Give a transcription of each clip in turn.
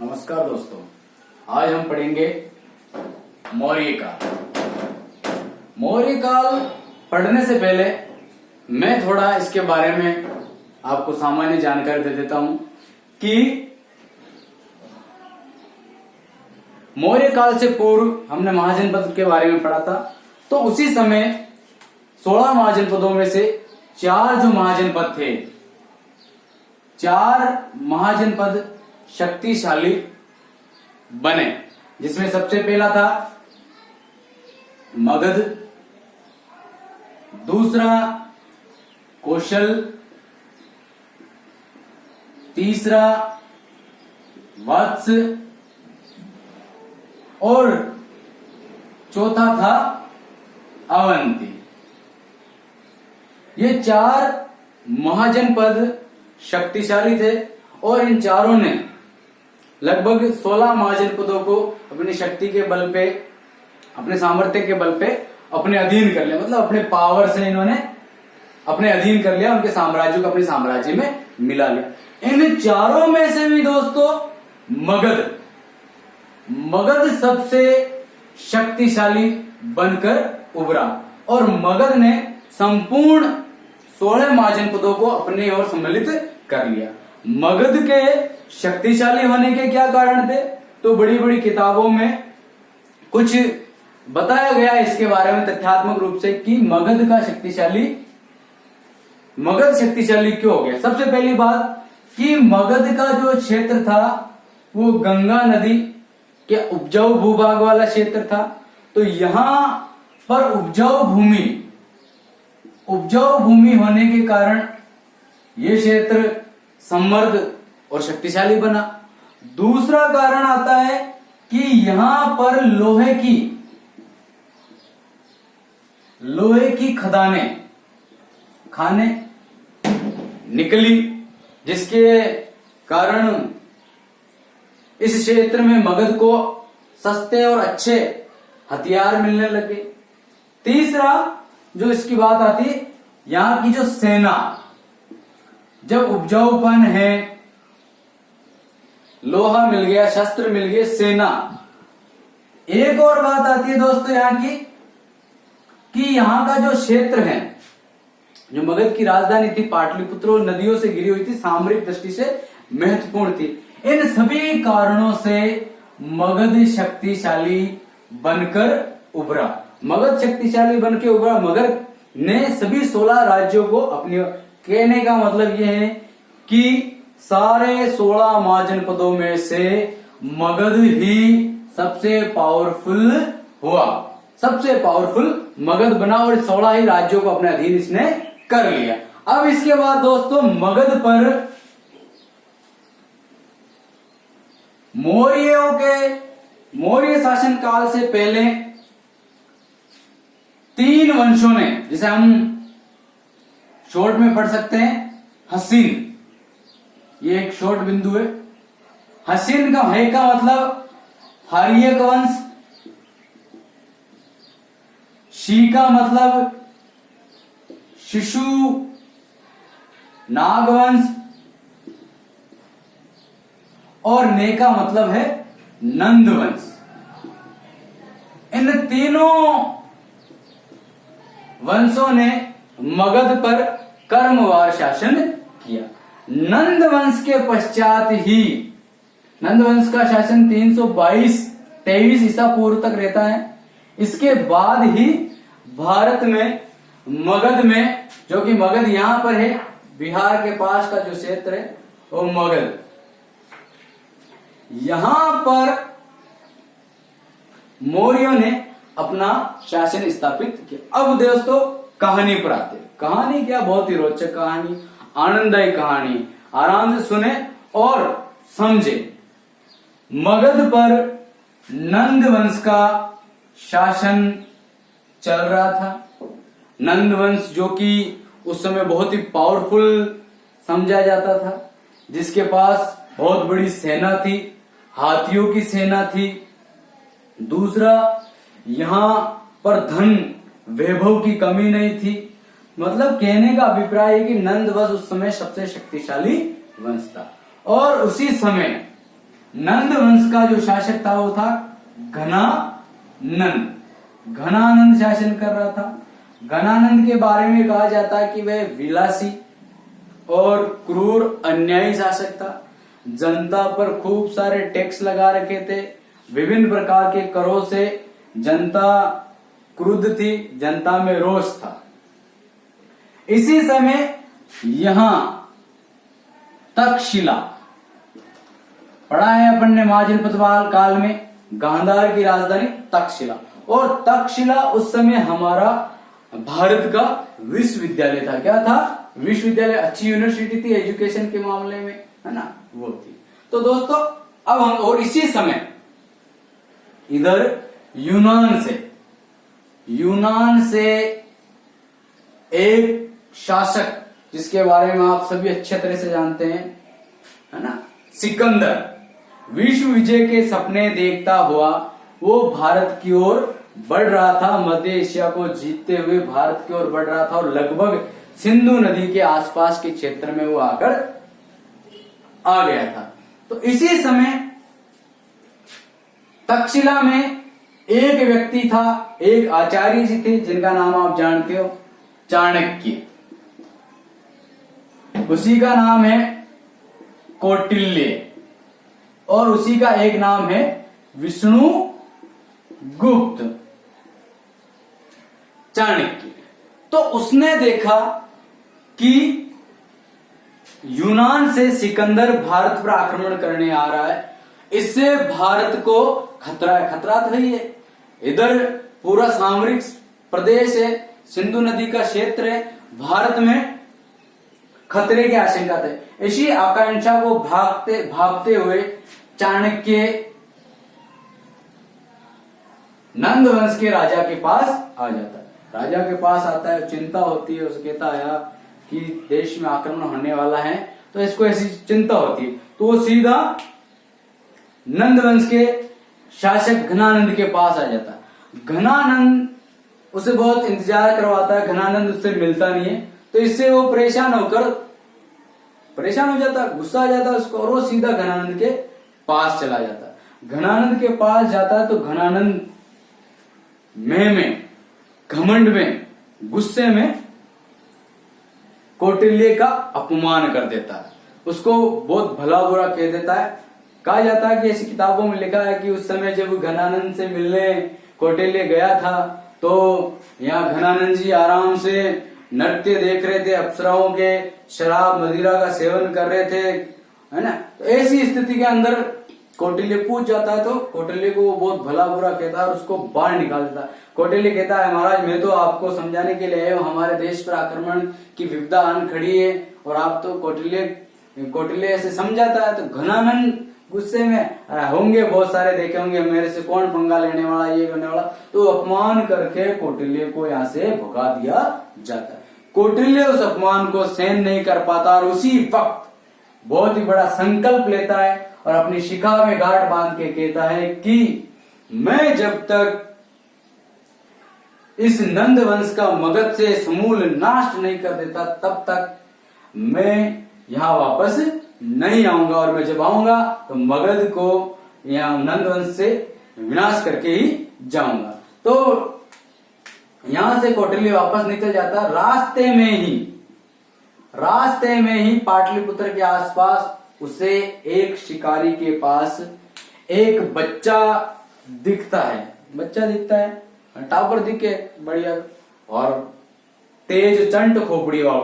नमस्कार दोस्तों, आज हम पढ़ेंगे मौर्य काल। मौर्य काल पढ़ने से पहले मैं थोड़ा इसके बारे में आपको सामान्य जानकारी दे देता हूं कि मौर्य काल से पूर्व हमने महाजनपद के बारे में पढ़ा था। तो उसी समय 16 महाजनपदों में से 4 जो महाजनपद थे, 4 महाजनपद शक्तिशाली बने, जिसमें सबसे पहला था मगध, दूसरा कौशल, तीसरा वत्स और चौथा था अवंती। ये 4 महाजनपद शक्तिशाली थे और इन चारों ने लगभग 16 महाजनपदों को अपनी शक्ति के बल पे, अपने सामर्थ्य के बल पे अपने अधीन कर लिया। मतलब अपने पावर से इन्होंने अपने अधीन कर लिया, उनके साम्राज्य को अपने साम्राज्य में मिला लिया। इन चारों में से भी दोस्तों मगध सबसे शक्तिशाली बनकर उभरा और मगध ने संपूर्ण 16 महाजनपदों को अपने ओर सम्मिलित कर लिया। मगध के शक्तिशाली होने के क्या कारण थे? तो बड़ी बड़ी किताबों में कुछ बताया गया इसके बारे में तथ्यात्मक रूप से कि मगध शक्तिशाली क्यों हो गया। सबसे पहली बात कि मगध का जो क्षेत्र था वो गंगा नदी के उपजाऊ भूभाग वाला क्षेत्र था। तो यहां पर उपजाऊ भूमि होने के कारण ये क्षेत्र समृद्ध और शक्तिशाली बना। दूसरा कारण आता है कि यहां पर लोहे की खाने निकली, जिसके कारण इस क्षेत्र में मगध को सस्ते और अच्छे हथियार मिलने लगे। तीसरा जो इसकी बात आती है, यहां की जो सेना, जब उपजाऊपन है, लोहा मिल गया, शस्त्र मिल गए, सेना। एक और बात आती है दोस्तों यहां की कि यहां का जो क्षेत्र है, जो मगध की राजधानी थी पाटलिपुत्र, नदियों से घिरी हुई थी, सामरिक दृष्टि से महत्वपूर्ण थी। इन सभी कारणों से मगध शक्तिशाली बनकर उभरा। मगध ने सभी 16 राज्यों को अपनी, कहने का मतलब यह है कि सारे 16 महाजनपदों में से मगध ही सबसे पावरफुल हुआ, सबसे पावरफुल मगध बना और 16 ही राज्यों को अपने अधीन इसने कर लिया। अब इसके बाद दोस्तों मगध पर मौर्य शासन काल से पहले 3 वंशों ने, जिसे हम शॉर्ट में पढ़ सकते हैं हसीन, ये एक शॉर्ट बिंदु है। हसीन का है का मतलब हर्यक वंश, शी का मतलब शिशु नागवंश और ने का मतलब है नंदवंश। इन तीनों वंशों ने मगध पर कर्मवार शासन किया। नंद वंश के पश्चात ही, नंद वंश का शासन 322-23 ईसा पूर्व तक रहता है। इसके बाद ही भारत में मगध में, जो कि मगध यहां पर है, बिहार के पास का जो क्षेत्र है वो मगध, यहां पर मौर्यों ने अपना शासन स्थापित किया। अब दोस्तों कहानी पर आते हैं। कहानी क्या, बहुत ही रोचक कहानी, आनंददायी कहानी, आराम से सुने और समझे। मगध पर नंद वंश का शासन चल रहा था। नंद वंश जो कि उस समय बहुत ही पावरफुल समझा जाता था, जिसके पास बहुत बड़ी सेना थी, हाथियों की सेना थी। दूसरा, यहां पर धन वैभव की कमी नहीं थी। मतलब कहने का अभिप्राय है कि नंद वंश उस समय सबसे शक्तिशाली वंश था। और उसी समय नंद वंश का जो शासक था वो था घनानंद। घनानंद शासन कर रहा था। घनानंद के बारे में कहा जाता है कि वह विलासी और क्रूर अन्यायी शासक था। जनता पर खूब सारे टैक्स लगा रखे थे। विभिन्न प्रकार के करों से जनता क्रुद्ध थी, जनता में रोष था। इसी समय यहां तक्षशिला पढ़ा है अपन ने महाजनपद काल में, गांधार की राजधानी तक्षशिला। और तक्षशिला उस समय हमारा भारत का विश्वविद्यालय था। क्या था? विश्वविद्यालय, अच्छी यूनिवर्सिटी थी एजुकेशन के मामले में, है ना, वो थी। तो दोस्तों अब हम, और इसी समय इधर यूनान से एक शासक जिसके बारे में आप सभी अच्छे तरह से जानते हैं, है ना, सिकंदर, विश्व विजय के सपने देखता हुआ वो भारत की ओर बढ़ रहा था। मध्य एशिया को जीतते हुए भारत की ओर बढ़ रहा था और लगभग सिंधु नदी के आसपास के क्षेत्र में वो आकर आ गया था। तो इसी समय तक्षशिला में एक व्यक्ति था, एक आचार्य जी थे जिनका नाम आप जानते हो, चाणक्य। उसी का नाम है कौटिल्य और उसी का एक नाम है विष्णुगुप्त। चाणक्य तो उसने देखा कि यूनान से सिकंदर भारत पर आक्रमण करने आ रहा है, इससे भारत को खतरा है। खतरा तो ही है, इधर पूरा सामरिक प्रदेश है, सिंधु नदी का क्षेत्र है, भारत में खतरे की आशंका थे। इसी आकांक्षा को भागते हुए चाणक्य नंद वंश के राजा के पास आ जाता है। राजा के पास आता है, चिंता होती है, उसे कहता है कि देश में आक्रमण होने वाला है, तो इसको ऐसी चिंता होती है। तो वो सीधा नंद वंश के शासक घनानंद के पास आ जाता है। घनानंद उसे बहुत इंतजार करवाता है, घनानंद उससे मिलता नहीं है, तो इससे वो परेशान हो जाता, गुस्सा आ जाता उसको, और वो सीधा घनानंद के पास चला जाता। घनानंद के पास जाता है तो घनानंद में घमंड में, गुस्से में कौटिल्य का अपमान कर देता है, उसको बहुत भला बुरा कह देता है। कहा जाता है कि ऐसी किताबों में लिखा है कि उस समय जब घनानंद से मिलने कौटिल्य गया था तो यहाँ घनानंद जी आराम से नृत्य देख रहे थे, अप्सराओं के, शराब मदिरा का सेवन कर रहे थे, है ना। तो ऐसी स्थिति के अंदर कौटिल्य पूछ जाता है, तो कौटिल्य को वो बहुत भला बुरा कहता है और उसको बाहर निकाल देता है। कौटिल्य कहता है, महाराज मैं तो आपको समझाने के लिए आया हूं, हमारे देश पर आक्रमण की विपदा आन खड़ी है और आप तो कौटिल्य ऐसे समझाता है। तो घनानंद गुस्से में, होंगे बहुत सारे देखे होंगे, मेरे से कौन पंगा लेने वाला, ये करने वाला, तो अपमान करके कौटिल्य को यहाँ से भगा दिया जाता है। कौटिल्य उस अपमान को सहन नहीं कर पाता और उसी वक्त बहुत ही बड़ा संकल्प लेता है और अपनी शिखा में गांठ बांध के कहता है कि मैं जब तक इस नंद वंश का मगध से समूल नाश नहीं कर देता तब तक मैं यहां वापस नहीं आऊंगा, और मैं जब आऊंगा तो मगध को यहां नंद वंश से विनाश करके ही जाऊंगा। तो यहां से कौटिल्य वापस निकल जाता। रास्ते में ही पाटलिपुत्र के आसपास उसे एक शिकारी के पास एक बच्चा दिखता है, टापर दिखे बढ़िया और तेज चंट खोपड़ी वाला।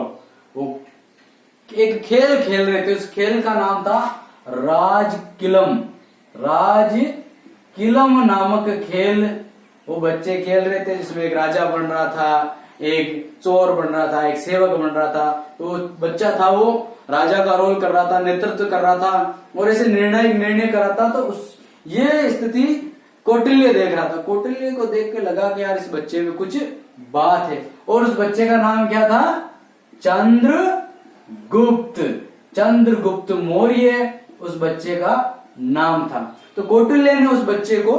वो एक खेल खेल रहे थे, उस खेल का नाम था राजकिलम नामक खेल वो बच्चे खेल रहे थे, जिसमें एक राजा बन रहा था, एक चोर बन रहा था, एक सेवक बन रहा था। तो बच्चा था वो राजा का रोल कर रहा था, नेतृत्व कर रहा था और ऐसे निर्णय कर रहा था। तो ये स्थिति कौटिल्य देख रहा था। कौटिल्य को देख के लगा कि यार इस बच्चे में कुछ बात है, और उस बच्चे का नाम क्या था? चंद्रगुप्त मौर्य उस बच्चे का नाम था। तो कौटिल्य ने उस बच्चे को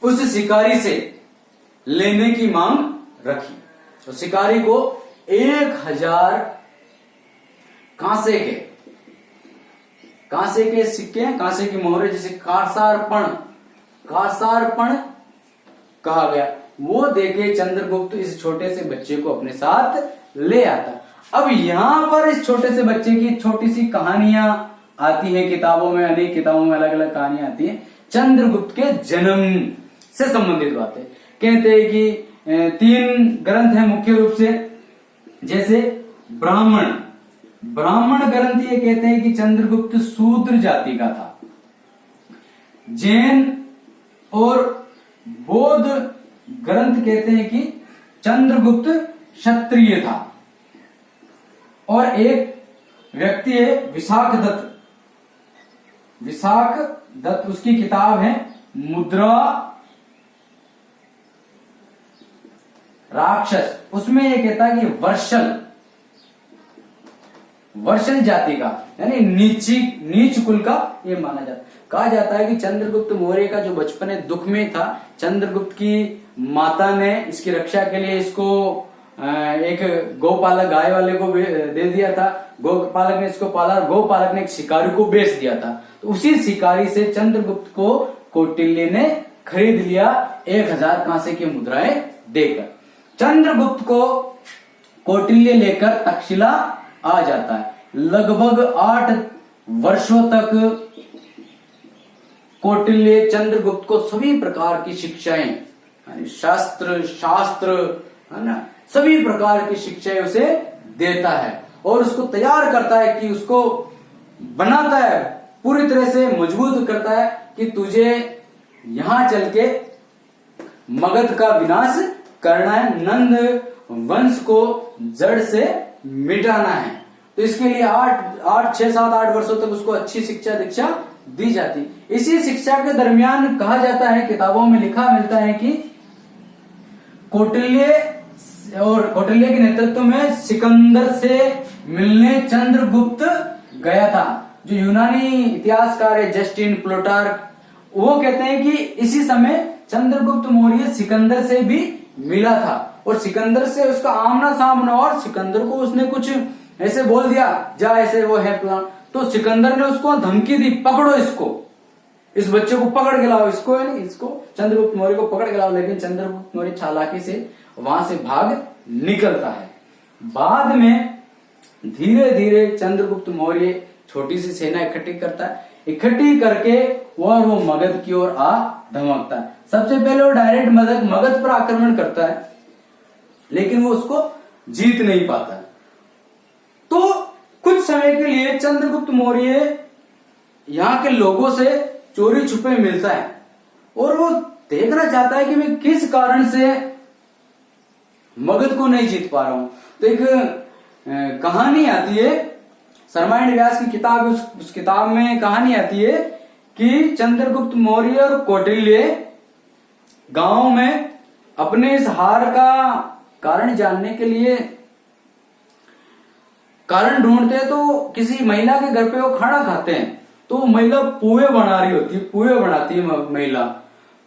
उस शिकारी से लेने की मांग रखी। तो शिकारी को 1000 कांसे के सिक्के हैं, कांसे की मोहरें, जिसे कासारपण कहा गया, वो देके चंद्रगुप्त इस छोटे से बच्चे को अपने साथ ले आता। अब यहाँ पर इस छोटे से बच्चे की छोटी सी कहानियां आती है किताबों में, अनेक किताबों में अलग अलग कहानियां आती है चंद्रगुप्त के जन्म से संबंधित बातें। कहते हैं कि 3 ग्रंथ हैं मुख्य रूप से, जैसे ब्राह्मण ग्रंथ ये कहते हैं कि चंद्रगुप्त शूद्र जाति का था। जैन और बौद्ध ग्रंथ कहते हैं कि चंद्रगुप्त क्षत्रिय था। और एक व्यक्ति है विशाख दत्त, उसकी किताब है मुद्रा राक्षस, उसमें यह कहता है कि वर्षल जाति का, यानी नीच कुल का ये माना जाता। कहा जाता है कि चंद्रगुप्त मौर्य का जो बचपन है दुख में था, चंद्रगुप्त की माता ने इसकी रक्षा के लिए इसको एक गौपालक गाय वाले को दे दिया था। गौपालक ने इसको पाला, गौपालक ने एक शिकारी को बेच दिया था। तो उसी शिकारी से चंद्रगुप्त को कौटिल्य ने खरीद लिया 1000 कांसे की मुद्राएं देकर। चंद्रगुप्त को कौटिल्य लेकर तक्षशिला आ जाता है। लगभग 8 वर्षों तक कौटिल्य चंद्रगुप्त को सभी प्रकार की शिक्षाएं, शास्त्र है ना, सभी प्रकार की शिक्षाएं उसे देता है और उसको तैयार करता है कि उसको बनाता है, पूरी तरह से मजबूत करता है कि तुझे यहां चल के मगध का विनाश करना है, नंद वंश को जड़ से मिटाना है। तो इसके लिए 6-7-8 वर्षों तक उसको अच्छी शिक्षा दीक्षा दी जाती। इसी शिक्षा के दरमियान कहा जाता है, किताबों में लिखा मिलता है कि कौटिल्य के नेतृत्व में सिकंदर से मिलने चंद्रगुप्त गया था। जो यूनानी इतिहासकार है जस्टिन प्लूटार्क, वो कहते हैं कि इसी समय चंद्रगुप्त मौर्य सिकंदर से भी मिला था और सिकंदर से उसका आमना सामना, और सिकंदर को उसने कुछ ऐसे बोल दिया, जा ऐसे वो है प्लान। तो सिकंदर ने उसको धमकी दी, पकड़ो इसको, इस बच्चे को पकड़ के लाओ, इसको है नहीं, इसको चंद्रगुप्त मौर्य को पकड़ के लाओ। लेकिन चंद्रगुप्त मौर्य चालाकी से वहां से भाग निकलता है। बाद में धीरे धीरे चंद्रगुप्त मौर्य छोटी सी सेना इकट्ठी करता है, इकट्ठी करके वो मगध की ओर आ धमकता है। सबसे पहले वो डायरेक्ट मगध पर आक्रमण करता है, लेकिन वो उसको जीत नहीं पाता। तो कुछ समय के लिए चंद्रगुप्त मौर्य यहाँ के लोगों से चोरी छुपे मिलता है और वो देखना चाहता है कि मैं किस कारण से मगध को नहीं जीत पा रहा हूं। तो एक कहानी आती है, सरमायण व्यास की किताब, उस किताब में कहानी आती है कि चंद्रगुप्त मौर्य और कौटिल्य गांव में अपने इस हार का कारण जानने के लिए कारण ढूंढते हैं। तो किसी महिला के घर पे वो खाना खाते हैं, तो महिला पुए बना रही होती है, पुए बनाती है महिला।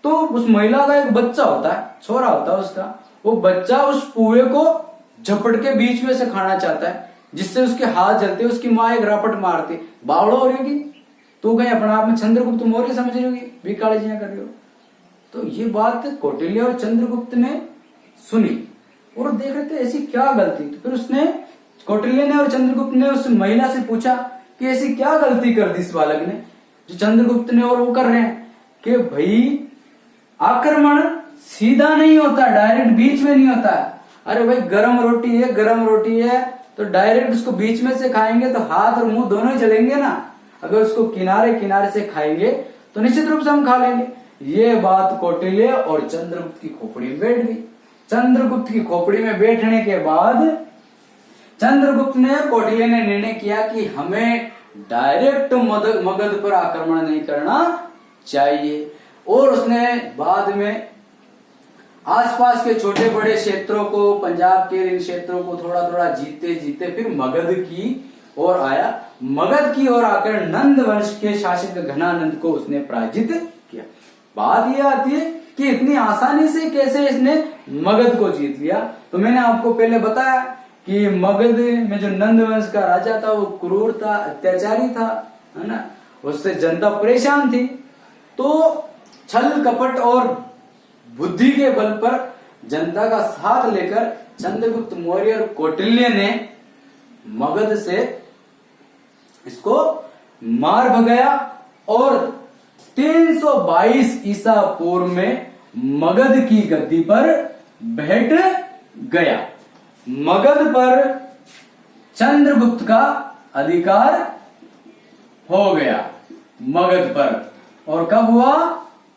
तो उस महिला का एक बच्चा होता है, छोरा होता है उसका, वो बच्चा उस पुए को झपट के बीच में से खाना चाहता है, जिससे उसके हाथ जलते, उसकी माँ एक रापट मारती, बावड़ो हो रही होगी, तो कहीं अपने आप में चंद्रगुप्त मौर्य समझ रही होगी, भी कालेजियां कर रही हो। तो ये बात कौटिल्य और चंद्रगुप्त ने सुनी और देख रहे थे ऐसी क्या गलती। तो फिर उसने, कौटिल्य ने और चंद्रगुप्त ने उस महिला से पूछा कि ऐसी क्या गलती कर दी इस बालक ने, जो चंद्रगुप्त ने और वो कर रहे हैं कि भाई आक्रमण सीधा नहीं होता, डायरेक्ट बीच में नहीं होता। अरे भाई गरम रोटी है तो डायरेक्ट उसको बीच में से खाएंगे तो हाथ और मुंह दोनों ही जलेंगे ना। अगर उसको किनारे किनारे से खाएंगे तो निश्चित रूप से हम खा लेंगे। ये बात कौटिल्य और चंद्रगुप्त की खोपड़ी में बैठ गई। चंद्रगुप्त की खोपड़ी में बैठने के बाद चंद्रगुप्त ने, कौटिल्य ने निर्णय किया कि हमें डायरेक्ट मगध पर आक्रमण नहीं करना चाहिए। और उसने बाद में आसपास के छोटे बड़े क्षेत्रों को, पंजाब के इन क्षेत्रों को थोड़ा थोड़ा जीते जीते फिर मगध की ओर आया। मगध की ओर आकर नंद वंश के शासक घनानंद को उसने पराजित किया। बात यह आती है कि इतनी आसानी से कैसे इसने मगध को जीत लिया। तो मैंने आपको पहले बताया कि मगध में जो नंद वंश का राजा था वो क्रूर था, अत्याचारी था, है ना। उससे जनता परेशान थी। तो छल कपट और बुद्धि के बल पर जनता का साथ लेकर चंद्रगुप्त मौर्य और कौटिल्य ने मगध से इसको मार भगाया और 322 ईसा पूर्व में मगध की गद्दी पर बैठ गया। मगध पर चंद्रगुप्त का अधिकार हो गया मगध पर। और कब हुआ?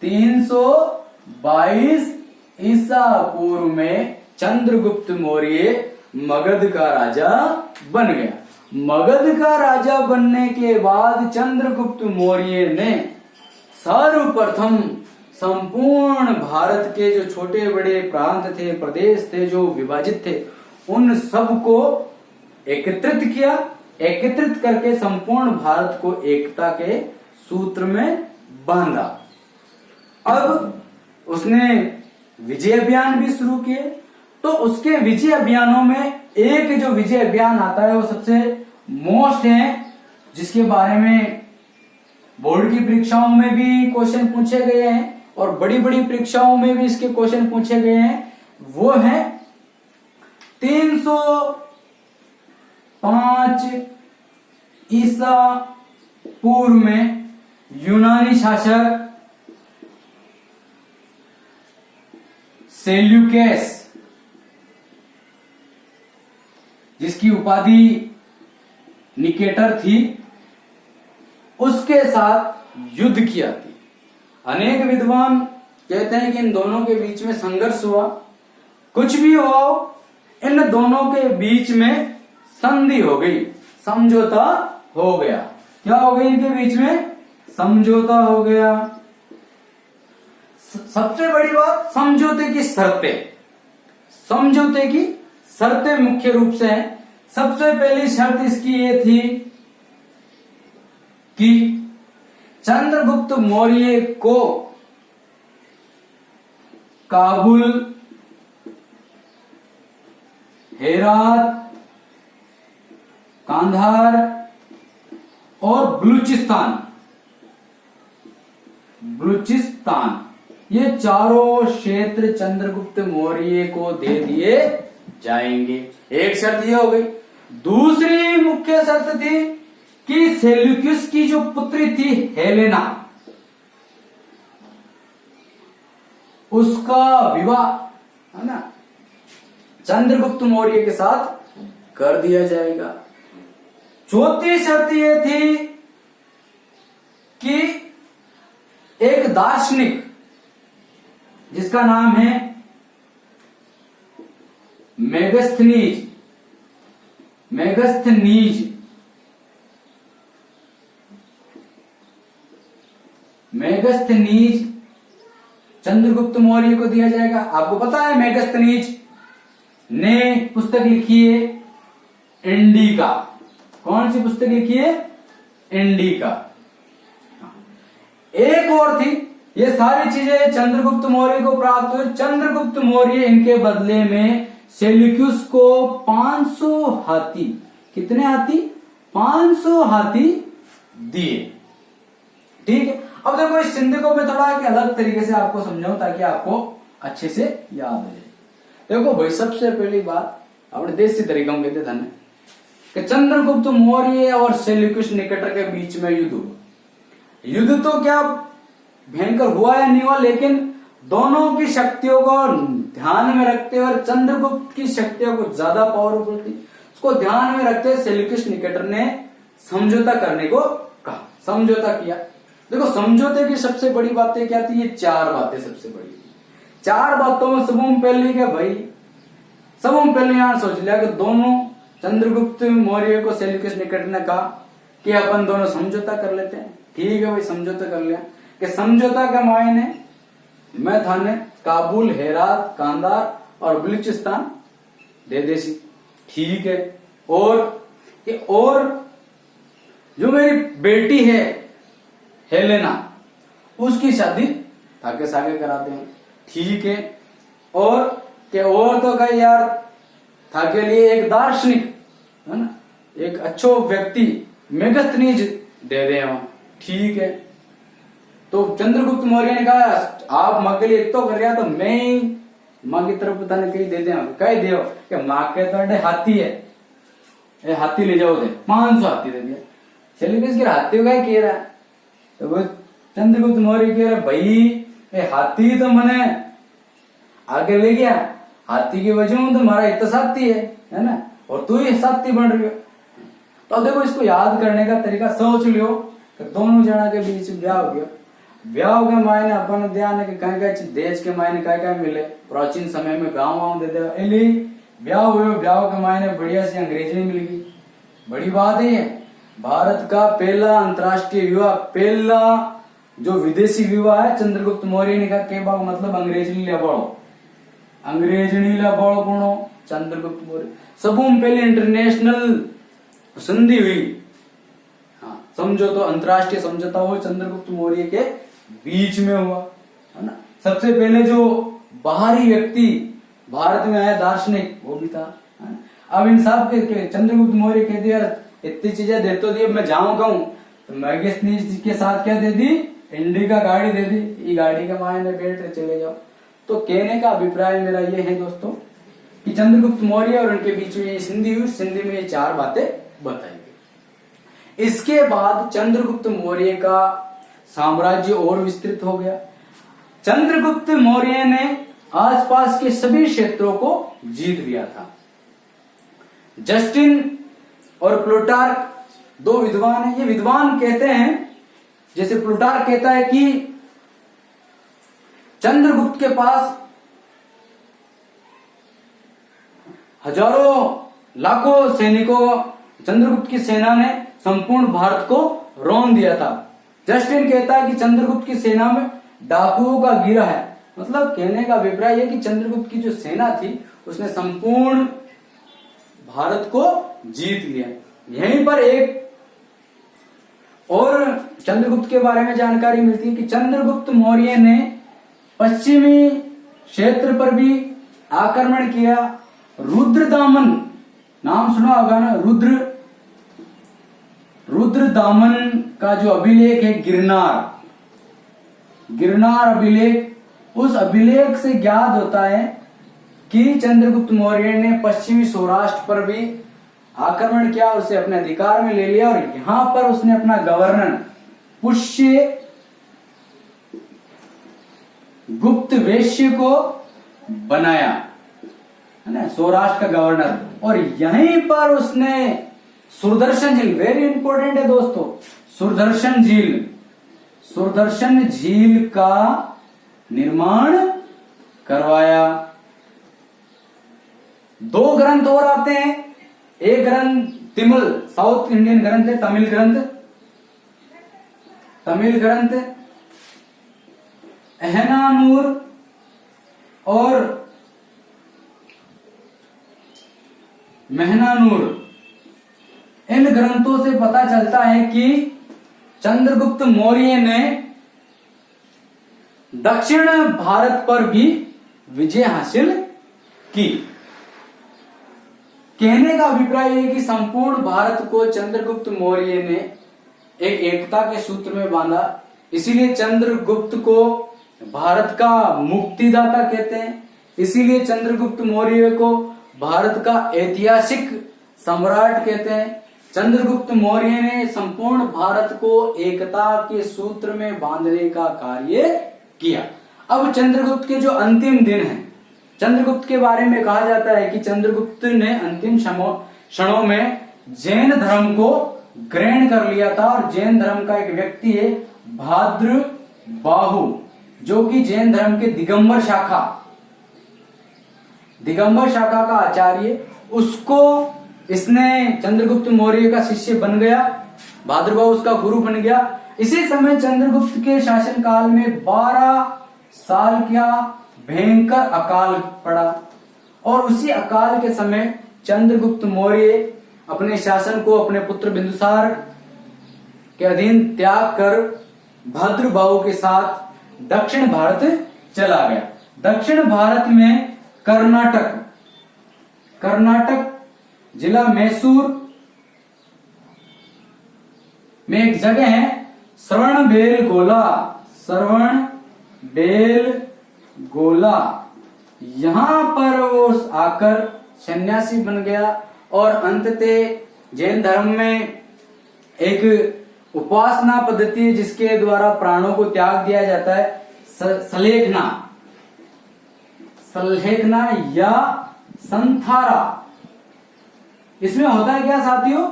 322 ईसा पूर्व में चंद्रगुप्त मौर्य मगध का राजा बन गया। मगध का राजा बनने के बाद चंद्रगुप्त मौर्य ने सर्वप्रथम संपूर्ण भारत के जो छोटे बड़े प्रांत थे, प्रदेश थे, जो विभाजित थे, उन सबको एकत्रित किया। एकत्रित करके संपूर्ण भारत को एकता के सूत्र में बांधा। अब उसने विजय अभियान भी शुरू किए। तो उसके विजय अभियानों में एक जो विजय अभियान आता है वो सबसे मोस्ट है, जिसके बारे में बोर्ड की परीक्षाओं में भी क्वेश्चन पूछे गए हैं और बड़ी बड़ी परीक्षाओं में भी इसके क्वेश्चन पूछे गए हैं। वो है 305 ईसा पूर्व में यूनानी शासक सेल्यूकस, जिसकी उपाधि निकेटर थी, उसके साथ युद्ध किया थी। अनेक विद्वान कहते हैं कि इन दोनों के बीच में संघर्ष हुआ। कुछ भी हुआ, इन दोनों के बीच में संधि हो गई, समझौता हो गया। क्या हो गई इनके बीच में? समझौता हो गया। सबसे बड़ी बात, समझौते की शर्तें। समझौते की शर्तें मुख्य रूप से हैं। सबसे पहली शर्त इसकी ये थी कि चंद्रगुप्त मौर्य को काबुल, हेरात, कांधार और बलूचिस्तान ये चारों क्षेत्र चंद्रगुप्त मौर्य को दे दिए जाएंगे। एक शर्त ये हो गई। दूसरी मुख्य शर्त थी कि सेल्यूकस की जो पुत्री थी हेलेना, उसका विवाह, है ना, चंद्रगुप्त मौर्य के साथ कर दिया जाएगा। चौथी शर्त यह थी कि एक दार्शनिक जिसका नाम है मेगस्थनीज चंद्रगुप्त मौर्य को दिया जाएगा। आपको पता है मेगस्थनीज ने पुस्तक लिखी है इंडिका। कौन सी पुस्तक लिखी है? इंडिका। एक और थी, ये सारी चीजें चंद्रगुप्त मौर्य को प्राप्त हुई। चंद्रगुप्त मौर्य इनके बदले में सेल्यूकस को 500 हाथी, कितने हाथी? 500 हाथी दिए। ठीक है। अब देखो इस सिंधु को मैं थोड़ा अलग तरीके से आपको समझाऊं ताकि आपको अच्छे से याद हो जाए। देखो भाई, सबसे पहली बात अपने देसी तरीका में कहते थे कि चंद्रगुप्त मौर्य और सेल्यूकस निकेटर के बीच में युद्ध हुआ। युद्ध तो क्या भयंकर हुआ या नहीं हुआ, लेकिन दोनों की शक्तियों को ध्यान में रखते हुए और चंद्रगुप्त की शक्तियों को ज्यादा पावरफुल थी, उसको ध्यान में रखते हुए सेल्यूकस निकेटर ने समझौता करने को कहा। समझौता किया। देखो समझौते की सबसे बड़ी बातें क्या थी? ये 4 बातें सबसे बड़ी। 4 बातों में सबसे पहले क्या भाई, सबसे पहले यहां सोच लिया कि दोनों चंद्रगुप्त मौर्य को सेल्यूकस निकेटर ने कहा कि अपन दोनों समझौता कर लेते हैं। ठीक है भाई, समझौता कर लिया। कि समझौता के मायने मैं थाने काबुल, हेरात, कांधार और बलूचिस्तान दे देसी। ठीक है। और जो मेरी बेटी है हेलेना, उसकी शादी थाके सागे कराते हैं। ठीक है। और तो कहीं यार थाके लिए एक दार्शनिक, है ना, एक अच्छो व्यक्ति मेगस्थनीज दे दे हम। ठीक है। तो चंद्रगुप्त मौर्य ने कहा आप माँ के लिए तो कर रहा, तो मैं ही माँ की तरफ पता नहीं कहीं दे दे, कह दियो कि माँ के तो हाथी है, ये हाथी ले जाओ दे, 500 हाथी दे दिया। चलिए किसके हाथी का कह रहा है, तो वो चंद्रगुप्त मौर्य कह रहा भाई ये हाथी तो मैंने आगे ले गया, हाथी की वजह में तुम्हारा इतना साथी है ना, और तू ही साथी बन रही हो। तो देखो इसको याद करने का तरीका सोच लियो कि दोनों जना के बीच ब्याह हो गया। ब्याह के मायने अपन ध्यान के कहीं देश के मायने क्या मिले, प्राचीन समय में गाँव दे दे, ब्याह हुए, ब्याह के मायने बढ़िया से अंग्रेजी मिल गई। बड़ी बात है, भारत का पहला अंतरराष्ट्रीय विवाह, पहला जो विदेशी विवाह है चंद्रगुप्त मौर्य ने कहा के बाग मतलब अंग्रेजी लिया बड़ो, अंग्रेजी लिया बड़ो कौनो चंद्रगुप्त मौर्य। सबों में पहले इंटरनेशनल संधि हुई, हाँ समझो तो अंतरराष्ट्रीय समझौता हुआ चंद्रगुप्त मौर्य के बीच में हुआ, है ना। सबसे पहले जो बाहरी व्यक्ति भारत में आया दार्शनिक वो भी था, है ना। अब इन सब के चंद्रगुप्त मौर्य कह दिया इतनी चीजें दे तो दी, अब मैं जाऊं कहूं तो मैगनीज के साथ क्या दे दी, इंडिका गाड़ी दे दी, ये गाड़ी के मायने बैठ चले जाओ। तो कहने का अभिप्राय मेरा ये है दोस्तों कि चंद्रगुप्त मौर्य और उनके बीच में ये संधि हुई, संधि में ये 4 बातें बताई गई। इसके बाद चंद्रगुप्त मौर्य का साम्राज्य और विस्तृत हो गया। चंद्रगुप्त मौर्य ने आसपास के सभी क्षेत्रों को जीत लिया था। जस्टिन और प्लूटार्क 2 विद्वान हैं। ये विद्वान कहते हैं, जैसे प्लूटार्क कहता है कि चंद्रगुप्त के पास हजारों लाखों सैनिकों, चंद्रगुप्त की सेना ने संपूर्ण भारत को रौंद दिया था। जस्टिन कहता है कि चंद्रगुप्त की सेना में डाकुओं का गिरा है। मतलब कहने का अभिप्राय है कि चंद्रगुप्त की जो सेना थी उसने संपूर्ण भारत को जीत लिया। यहीं पर एक और चंद्रगुप्त के बारे में जानकारी मिलती है कि चंद्रगुप्त मौर्य ने पश्चिमी क्षेत्र पर भी आक्रमण किया। रुद्रदामन नाम सुना होगा ना, रुद्रदामन का जो अभिलेख है गिरनार अभिलेख, उस अभिलेख से ज्ञात होता है कि चंद्रगुप्त मौर्य ने पश्चिमी सौराष्ट्र पर भी आक्रमण किया, उसे अपने अधिकार में ले लिया और यहां पर उसने अपना गवर्नर पुष्य गुप्त वेश्य को बनाया, है ना, सौराष्ट्र का गवर्नर। और यहीं पर उसने सुदर्शन झील, वेरी इंपॉर्टेंट है दोस्तों, सुदर्शन झील का निर्माण करवाया। 2 ग्रंथ और आते हैं, एक ग्रंथ तिमल, साउथ इंडियन ग्रंथ है, तमिल ग्रंथ अहनानूर और मेहनानूर। इन ग्रंथों से पता चलता है कि चंद्रगुप्त मौर्य ने दक्षिण भारत पर भी विजय हासिल की। कहने का अभिप्राय है कि संपूर्ण भारत को चंद्रगुप्त मौर्य ने एक एकता के सूत्र में बांधा। इसीलिए चंद्रगुप्त को भारत का मुक्तिदाता कहते हैं। इसीलिए चंद्रगुप्त मौर्य को भारत का ऐतिहासिक सम्राट कहते हैं। चंद्रगुप्त मौर्य ने संपूर्ण भारत को एकता के सूत्र में बांधने का कार्य किया। अब चंद्रगुप्त के जो अंतिम दिन हैं, चंद्रगुप्त के बारे में कहा जाता है कि चंद्रगुप्त ने अंतिम क्षणों में जैन धर्म को ग्रहण कर लिया था। और जैन धर्म का एक व्यक्ति है भाद्रबाहु, जो कि जैन धर्म के दिगंबर शाखा का आचार्य, उसको इसने चंद्रगुप्त मौर्य का शिष्य बन गया। भाद्रबाहु उसका गुरु बन गया। इसी समय चंद्रगुप्त के शासन काल में 12 साल का भयंकर अकाल पड़ा और उसी अकाल के समय चंद्रगुप्त मौर्य अपने शासन को अपने पुत्र बिंदुसार के अधीन त्याग कर भाद्रबाहु के साथ दक्षिण भारत चला गया। दक्षिण भारत में कर्नाटक जिला मैसूर में एक जगह है श्रवण बेल गोला यहां पर वो आकर सन्यासी बन गया और अंततः जैन धर्म में एक उपासना पद्धति है जिसके द्वारा प्राणों को त्याग दिया जाता है, सल्हेखना या संथारा। इसमें होता है क्या साथियों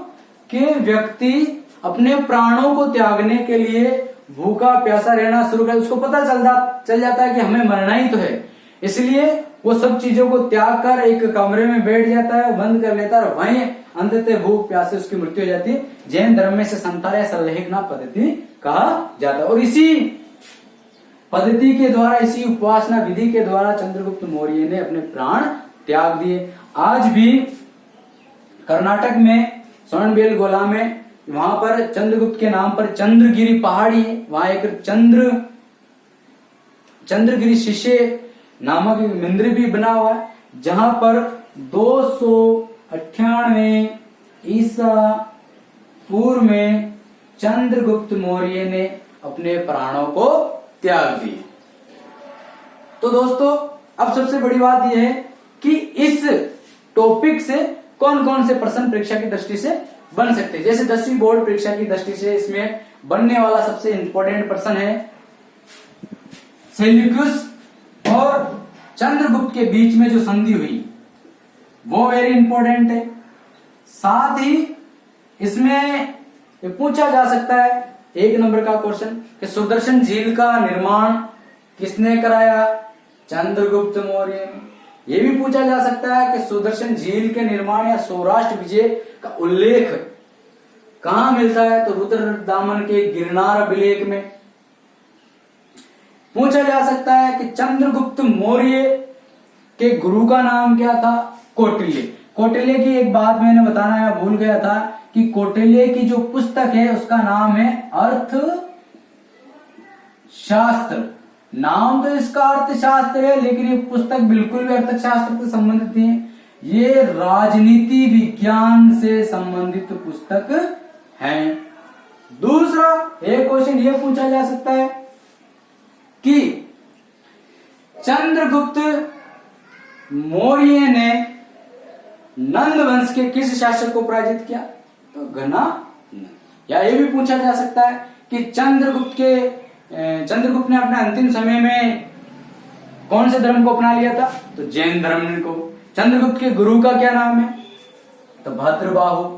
कि व्यक्ति अपने प्राणों को त्यागने के लिए भूखा प्यासा रहना शुरू कर, उसको पता चल जाता है कि हमें मरना ही तो है, इसलिए वो सब चीजों को त्याग कर एक कमरे में बैठ जाता है, बंद कर लेता है और वहीं अंततः भूख प्यास से उसकी मृत्यु हो जाती है। जैन धर्म में से संथारा या सल्लेखना पद्धति कहा जाता है। और इसी पद्धति के द्वारा, इसी उपासना विधि के द्वारा चंद्रगुप्त मौर्य ने अपने प्राण त्याग दिए। आज भी कर्नाटक में श्रवणबेल गोला में वहां पर चंद्रगुप्त के नाम पर चंद्रगिरी पहाड़ी है, वहां एक चंद्रगिरी शिष्य नामक मंदिर भी बना हुआ है, जहां पर 298 ईसा पूर्व में चंद्रगुप्त मौर्य ने अपने प्राणों को त्याग दिए। तो दोस्तों अब सबसे बड़ी बात यह है कि इस टॉपिक से कौन कौन से प्रश्न परीक्षा की दृष्टि से बन सकते हैं। जैसे 10वीं बोर्ड परीक्षा की दृष्टि से इसमें बनने वाला सबसे इंपॉर्टेंट प्रश्न है सेल्यूकस और चंद्रगुप्त के बीच में जो संधि हुई वो वेरी इंपॉर्टेंट है। साथ ही इसमें पूछा जा सकता है 1 नंबर का क्वेश्चन कि सुदर्शन झील का निर्माण किसने कराया? चंद्रगुप्त मौर्य ने। यह भी पूछा जा सकता है कि सुदर्शन झील के निर्माण या सौराष्ट्र विजय का उल्लेख कहां मिलता है? तो रुद्रदामन के गिरनार अभिलेख में। पूछा जा सकता है कि चंद्रगुप्त मौर्य के गुरु का नाम क्या था? कौटिल्य। कौटिल्य की एक बात मैंने बताना या भूल गया था कि कौटिल्य की जो पुस्तक है उसका नाम है अर्थशास्त्र। नाम तो इसका अर्थशास्त्र है लेकिन ये पुस्तक बिल्कुल भी अर्थशास्त्र से संबंधित नहीं है, ये राजनीति विज्ञान से संबंधित पुस्तक है। दूसरा एक क्वेश्चन ये पूछा जा सकता है कि चंद्रगुप्त मौर्य ने नंद वंश के किस शासक को पराजित किया? तो घना। या ये भी पूछा जा सकता है कि चंद्रगुप्त ने अपने अंतिम समय में कौन से धर्म को अपना लिया था? तो जैन धर्म को। चंद्रगुप्त के गुरु का क्या नाम है? तो भद्रबाहु।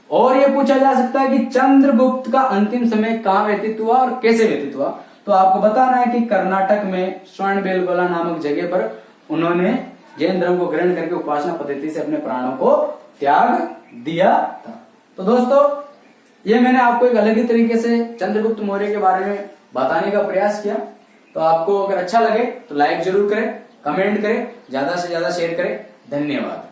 और ये पूछा जा सकता है कि चंद्रगुप्त का अंतिम समय कहां व्यतीत हुआ और कैसे व्यतीत हुआ? तो आपको बताना है कि कर्नाटक में श्रवणबेलगोला नामक जगह पर उन्होंने जैन धर्म को ग्रहण करके उपासना पद्धति से अपने प्राणों को त्याग दिया था। तो दोस्तों ये मैंने आपको एक अलग ही तरीके से चंद्रगुप्त मौर्य के बारे में बताने का प्रयास किया। तो आपको अगर अच्छा लगे तो लाइक जरूर करें, कमेंट करें, ज्यादा से ज्यादा शेयर करें। धन्यवाद।